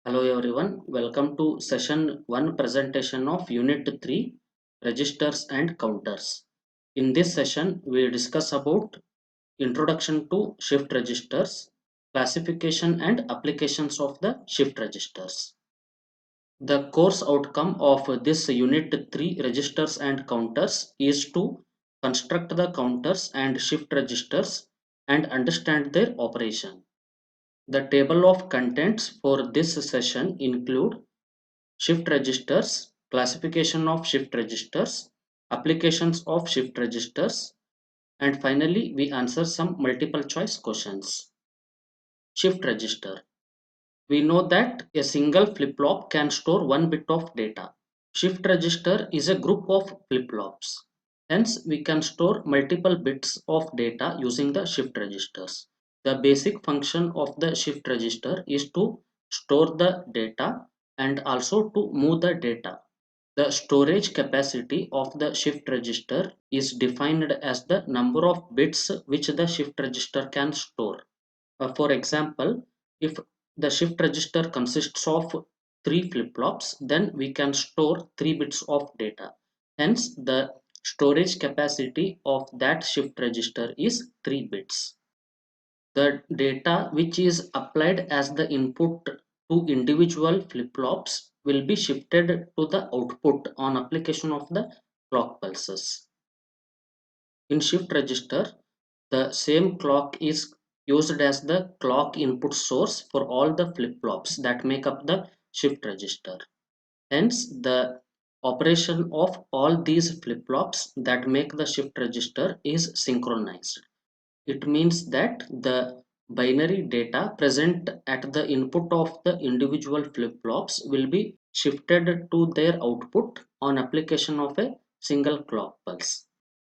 Hello everyone, welcome to session 1 presentation of Unit 3 Registers and Counters. In this session, we discuss about Introduction to Shift Registers, classification and applications of the shift registers. The course outcome of this Unit 3 Registers and Counters is to construct the counters and shift registers and understand their operation. The table of contents for this session include shift registers, classification of shift registers, applications of shift registers, and finally we answer some multiple choice questions. Shift register. We know that a single flip-flop can store one bit of data. Shift register is a group of flip-flops. Hence, we can store multiple bits of data using the shift registers. The basic function of the shift register is to store the data and also to move the data. The storage capacity of the shift register is defined as the number of bits which the shift register can store. For example, if the shift register consists of 3 flip-flops, then we can store 3 bits of data. Hence, the storage capacity of that shift register is 3 bits. The data which is applied as the input to individual flip-flops will be shifted to the output on application of the clock pulses. In shift register, the same clock is used as the clock input source for all the flip-flops that make up the shift register. Hence, the operation of all these flip-flops that make the shift register is synchronized. It means that the binary data present at the input of the individual flip-flops will be shifted to their output on application of a single clock pulse.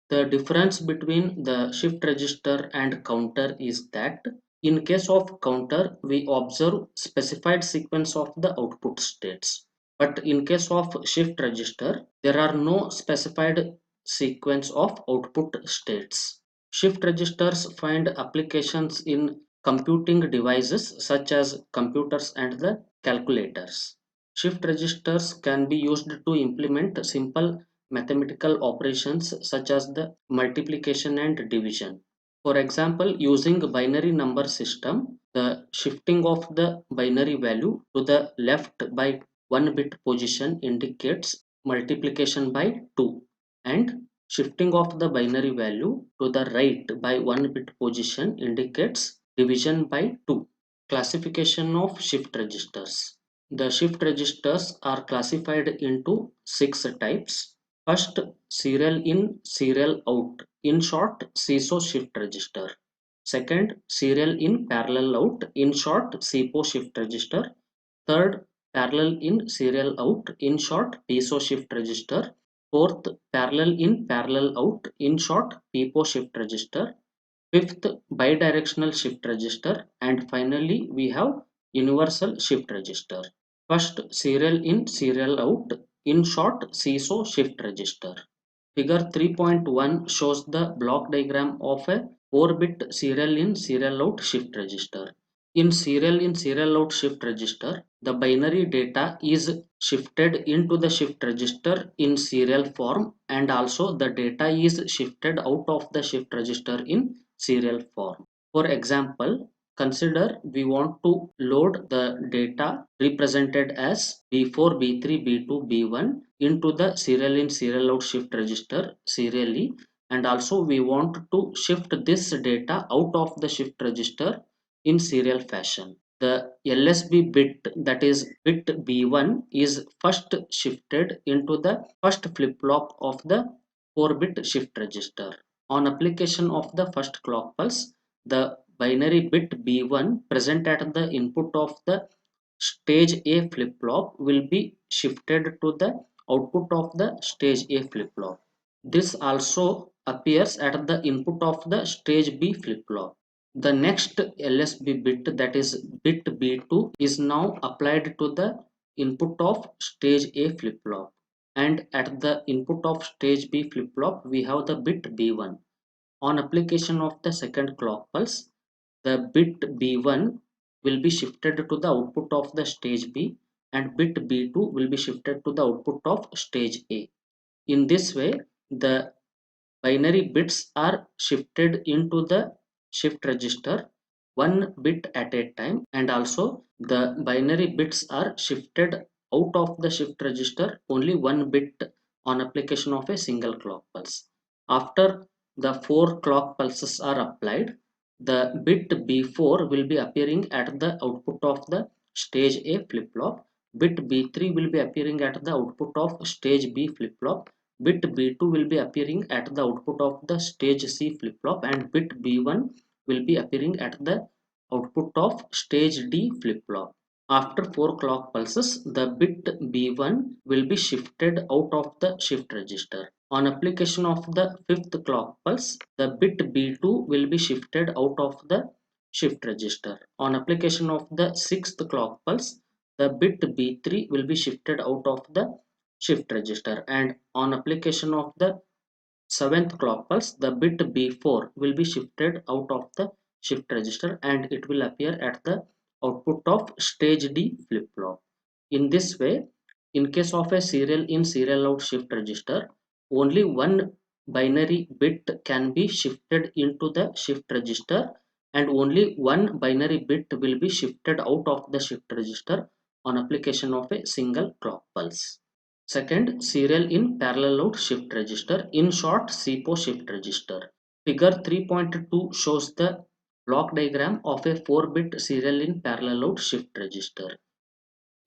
The difference between the shift register and counter is that in case of counter, we observe specified sequence of the output states. But in case of shift register, there are no specified sequence of output states. Shift registers find applications in computing devices such as computers and the calculators. Shift registers can be used to implement simple mathematical operations such as the multiplication and division. For example, using binary number system, the shifting of the binary value to the left by 1 bit position indicates multiplication by 2, and shifting of the binary value to the right by 1 bit position indicates division by 2. Classification of shift registers. The shift registers are classified into 6 types. First, serial in, serial out. In short, SISO shift register. Second, serial in, parallel out. In short, SIPO shift register. Third, parallel in, serial out. In short, PISO shift register. Fourth, parallel in, parallel out. In short, PIPO shift register. Fifth, bidirectional shift register. And finally, we have universal shift register. First, serial in, serial out. In short, SISO shift register. Figure 3.1 shows the block diagram of a 4-bit serial in, serial out shift register. In, serial out shift register, the binary data is shifted into the shift register in serial form, and also the data is shifted out of the shift register in serial form. For example, consider we want to load the data represented as B4, B3, B2, B1 into the serial in, serial out shift register serially, and also we want to shift this data out of the shift register in serial fashion. The LSB bit, that is bit B1, is first shifted into the first flip-flop of the 4-bit shift register. On application of the first clock pulse, the binary bit B1 present at the input of the stage A flip-flop will be shifted to the output of the stage A flip-flop. This also appears at the input of the stage B flip-flop. The next LSB bit, that is bit B2, is now applied to the input of stage A flip-flop, and at the input of stage B flip-flop we have the bit B1. On application of the second clock pulse, the bit B1 will be shifted to the output of the stage B, and bit B2 will be shifted to the output of stage A. In this way, the binary bits are shifted into the shift register one bit at a time, and also the binary bits are shifted out of the shift register only one bit on application of a single clock pulse. After the 4 clock pulses are applied, the bit B4 will be appearing at the output of the stage A flip-flop, bit B3 will be appearing at the output of stage B flip-flop, bit B2 will be appearing at the output of the stage C flip-flop, and bit B1 will be appearing at the output of stage D flip-flop. After 4 clock pulses, the bit B1 will be shifted out of the shift register. On application of the 5th clock pulse, the bit B2 will be shifted out of the shift register. On application of the 6th clock pulse, the bit B3 will be shifted out of the shift register, and on application of the 7th clock pulse, the bit B4 will be shifted out of the shift register and it will appear at the output of stage D flip-flop. In this way, in case of a serial in serial out shift register, only one binary bit can be shifted into the shift register and only one binary bit will be shifted out of the shift register on application of a single clock pulse. Second, serial in parallel out shift register, in short SIPO shift register. Figure 3.2 shows the block diagram of a 4-bit serial in parallel out shift register.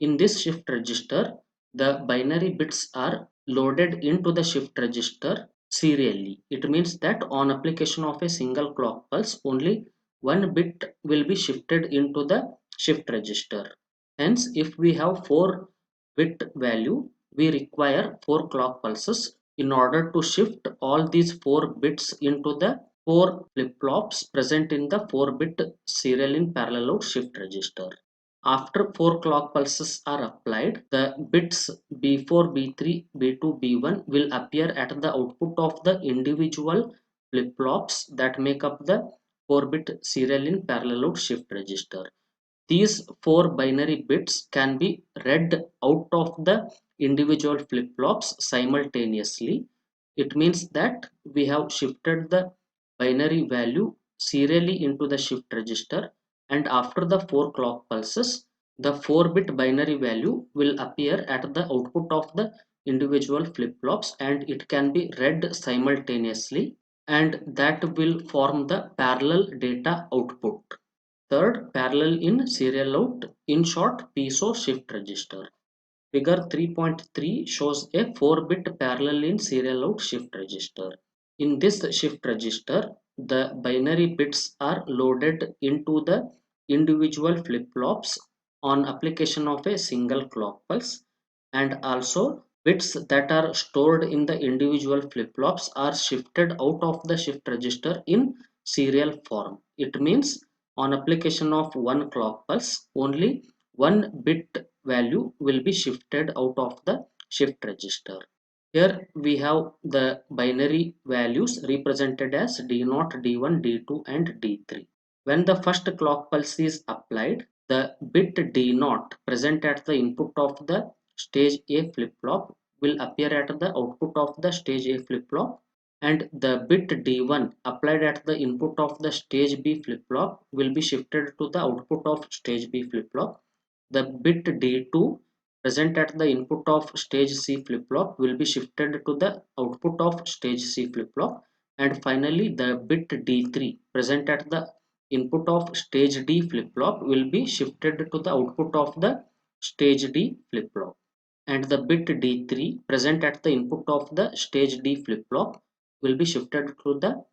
In this shift register, the binary bits are loaded into the shift register serially. It means that on application of a single clock pulse, only one bit will be shifted into the shift register. Hence, if we have 4-bit value, we require 4 clock pulses in order to shift all these 4 bits into the 4 flip-flops present in the 4-bit serial in parallel out shift register. After 4 clock pulses are applied, the bits B4, B3, B2, B1 will appear at the output of the individual flip-flops that make up the 4-bit serial in parallel out shift register. These 4 binary bits can be read out of the individual flip-flops simultaneously. It means that we have shifted the binary value serially into the shift register, and after the 4 clock pulses, the 4-bit binary value will appear at the output of the individual flip-flops and it can be read simultaneously, and that will form the parallel data output. Third, parallel in serial out, in short PISO shift register. Figure 3.3 shows a 4-bit parallel in serial out shift register. In this shift register, the binary bits are loaded into the individual flip-flops on application of a single clock pulse, and also bits that are stored in the individual flip-flops are shifted out of the shift register in serial form. It means on application of one clock pulse, only one bit value will be shifted out of the shift register. Here we have the binary values represented as D0, D1, D2 and D3. When the first clock pulse is applied, the bit D0 present at the input of the stage A flip-flop will appear at the output of the stage A flip-flop, and the bit D1 applied at the input of the stage B flip-flop will be shifted to the output of stage B flip-flop. The bit D2 present at the input of stage C flip-flop will be shifted to the output of stage C flip-flop, and finally the bit D3 present at the input of stage D flip-flop will be shifted to the output of the stage D flip-flop, and the bit D3 present at the input of the stage D flip-flop will be shifted to the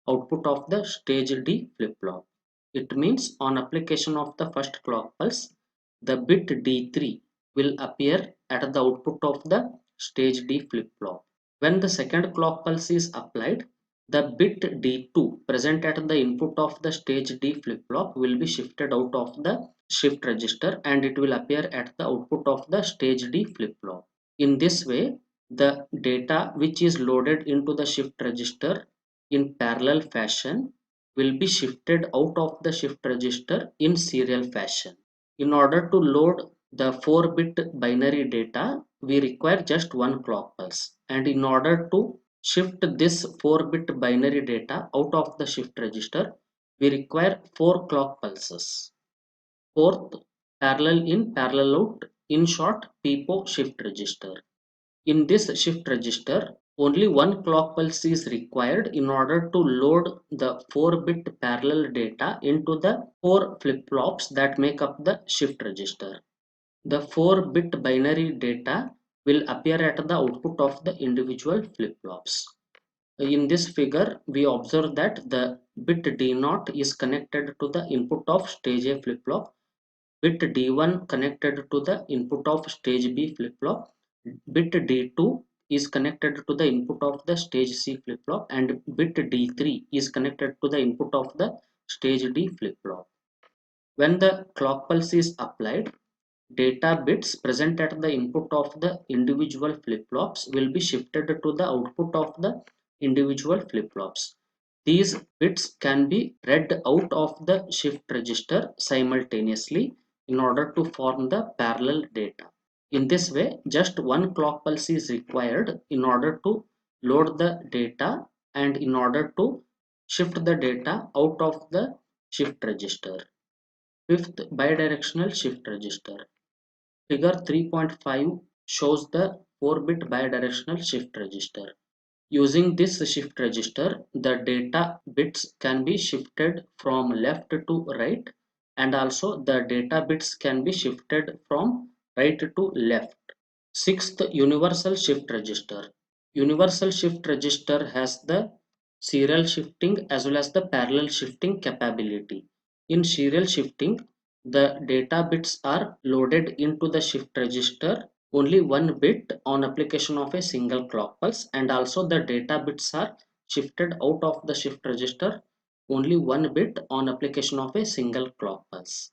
output of the stage D flip-flop. It means on application of the first clock pulse, the bit D3 will appear at the output of the stage D flip-flop. When the second clock pulse is applied, the bit D2 present at the input of the stage D flip-flop will be shifted out of the shift register and it will appear at the output of the stage D flip-flop. In this way, the data which is loaded into the shift register in parallel fashion will be shifted out of the shift register in serial fashion. In order to load the 4-bit binary data, we require just one clock pulse. And in order to shift this 4-bit binary data out of the shift register, we require 4 clock pulses. Fourth, parallel in, parallel out, in short, PIPO shift register. In this shift register, only one clock pulse is required in order to load the 4-bit parallel data into the 4 flip-flops that make up the shift register. The 4-bit binary data will appear at the output of the individual flip-flops. In this figure, we observe that the bit D0 is connected to the input of stage A flip-flop, bit D1 connected to the input of stage B flip-flop, bit D2 is connected to the input of the stage C flip-flop, and bit D3 is connected to the input of the stage D flip-flop. When the clock pulse is applied, data bits present at the input of the individual flip-flops will be shifted to the output of the individual flip-flops. These bits can be read out of the shift register simultaneously in order to form the parallel data. In this way, just one clock pulse is required in order to load the data and in order to shift the data out of the shift register. Fifth, bidirectional shift register. Figure 3.5 shows the 4-bit bidirectional shift register. Using this shift register, the data bits can be shifted from left to right, and also the data bits can be shifted from right to left. Sixth, universal shift register. Universal shift register has the serial shifting as well as the parallel shifting capability. In serial shifting, the data bits are loaded into the shift register only one bit on application of a single clock pulse, and also the data bits are shifted out of the shift register only one bit on application of a single clock pulse.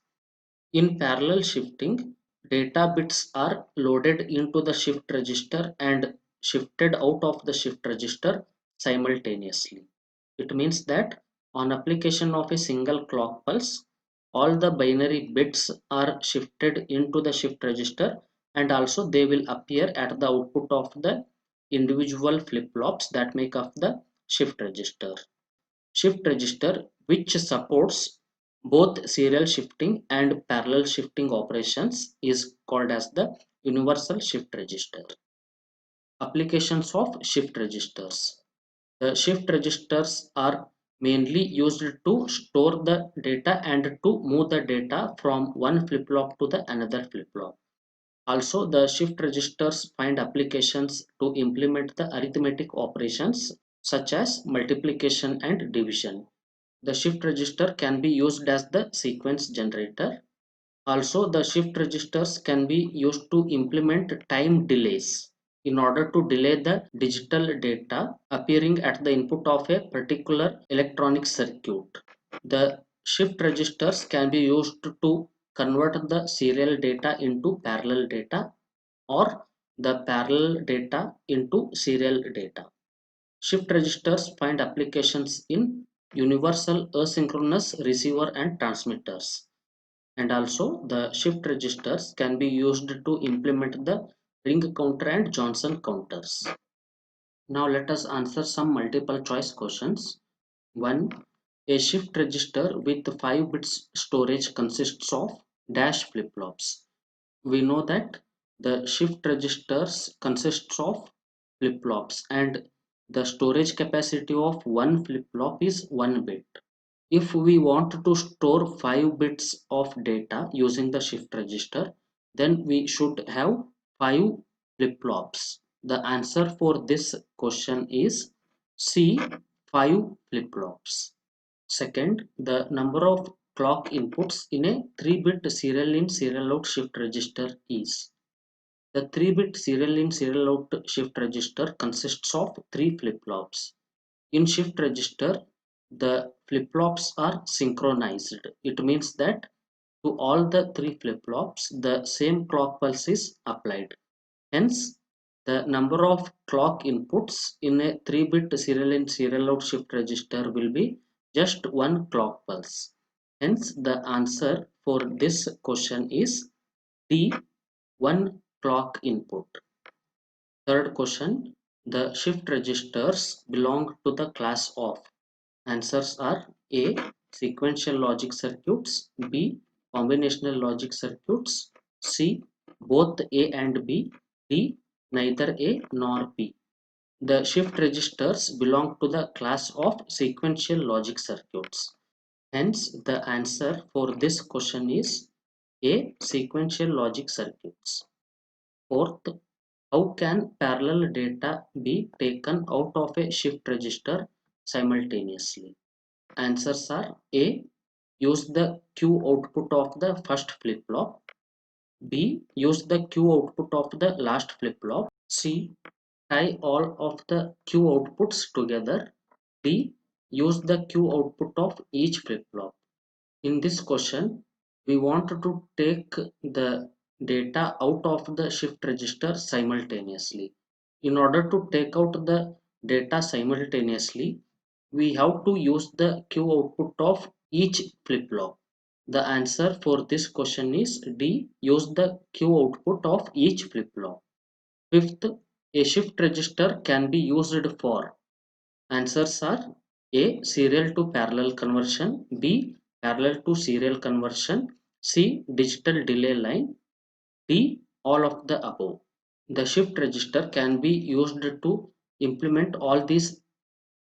In parallel shifting, data bits are loaded into the shift register and shifted out of the shift register simultaneously. It means that on application of a single clock pulse, all the binary bits are shifted into the shift register, and also they will appear at the output of the individual flip-flops that make up the shift register. Shift register, which supports both serial shifting and parallel shifting operations, is called as the universal shift register. Applications of shift registers. The shift registers are mainly used to store the data and to move the data from one flip-flop to the another flip-flop. Also, the shift registers find applications to implement the arithmetic operations such as multiplication and division. The shift register can be used as the sequence generator. Also, the shift registers can be used to implement time delays in order to delay the digital data appearing at the input of a particular electronic circuit. The shift registers can be used to convert the serial data into parallel data or the parallel data into serial data. Shift registers find applications in universal asynchronous receiver and transmitters. And also the shift registers can be used to implement the ring counter and Johnson counters. Now let us answer some multiple choice questions. 1. A shift register with 5 bits storage consists of dash flip-flops. We know that the shift registers consists of flip-flops and the storage capacity of one flip-flop is 1 bit. If we want to store 5 bits of data using the shift register, then we should have 5 flip-flops. The answer for this question is C, 5 flip-flops. Second, the number of clock inputs in a 3-bit serial in serial out shift register is. The 3-bit serial in serial out shift register consists of 3 flip-flops. In shift register, the flip-flops are synchronized. It means that to all the 3 flip-flops, the same clock pulse is applied. Hence, the number of clock inputs in a 3-bit serial in serial out shift register will be just one clock pulse. Hence, the answer for this question is D, one clock input. Third question, the shift registers belong to the class of. Answers are A, sequential logic circuits, B, combinational logic circuits, C, both A and B, D, neither A nor B. The shift registers belong to the class of sequential logic circuits. Hence, the answer for this question is A, sequential logic circuits. Fourth, how can parallel data be taken out of a shift register simultaneously? Answers are A, use the Q output of the first flip-flop, B, use the Q output of the last flip-flop, C, tie all of the Q outputs together, D, use the Q output of each flip-flop. In this question, we want to take the data out of the shift register simultaneously. In order to take out the data simultaneously, we have to use the Q output of each flip-flop. The answer for this question is D, use the Q output of each flip-flop. Fifth, a shift register can be used for. Answers are A, serial to parallel conversion, B, parallel to serial conversion, C, digital delay line, D, all of the above. The shift register can be used to implement all these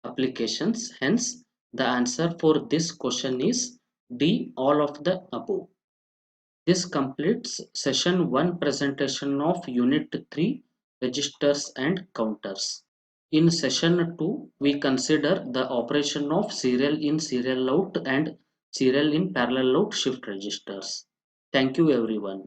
applications. Hence, the answer for this question is D, all of the above. This completes session 1 presentation of Unit 3 registers and counters. In session 2, we consider the operation of serial in, serial out and serial in, parallel out shift registers. Thank you everyone.